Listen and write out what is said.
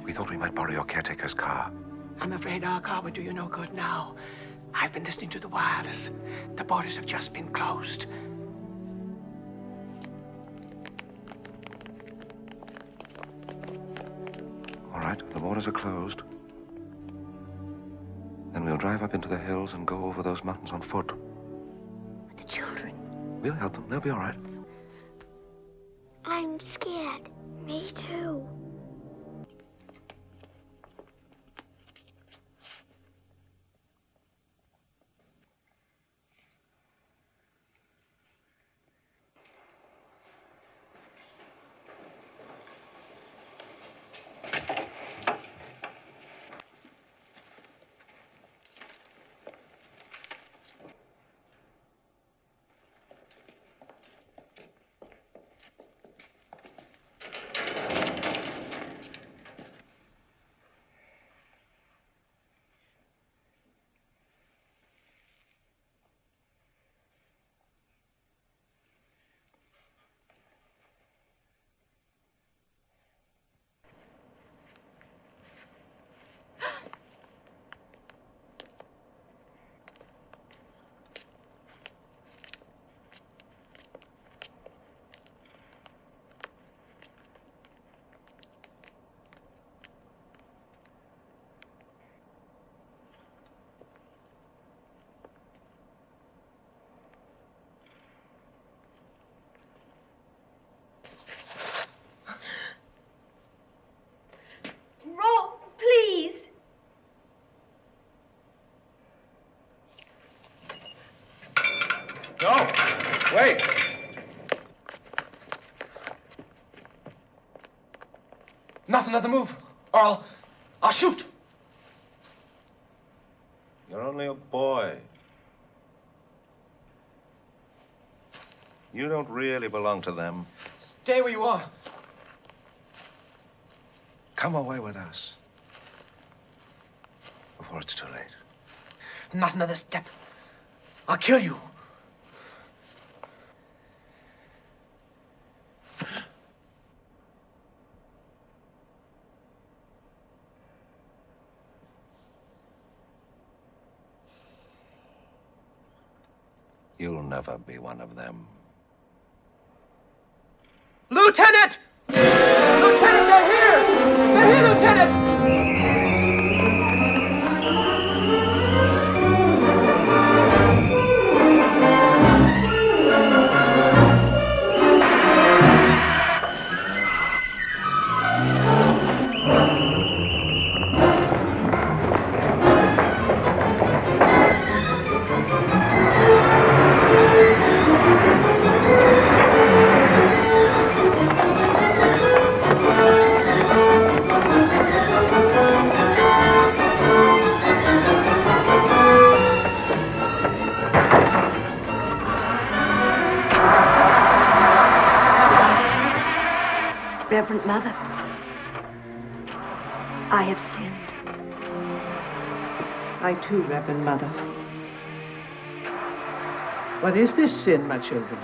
We thought we might borrow your caretaker's car. I'm afraid our car would do you no good now. I've been listening to the wireless. The borders have just been closed. All right, the borders are closed. Then we'll drive up into the hills and go over those mountains on foot. But the children. We'll help them. They'll be all right. I'm scared. Me too. No! Wait! Nothing, let them move, or I'll shoot. You're only a boy. You don't really belong to them. Stay where you are. Come away with us. Before it's too late. Not another step. I'll kill you. You'll never be one of them. Lieutenant! Lieutenant, they're here! They're here, Lieutenant! Reverend Mother, I have sinned. I too, Reverend Mother. What is this sin, my children?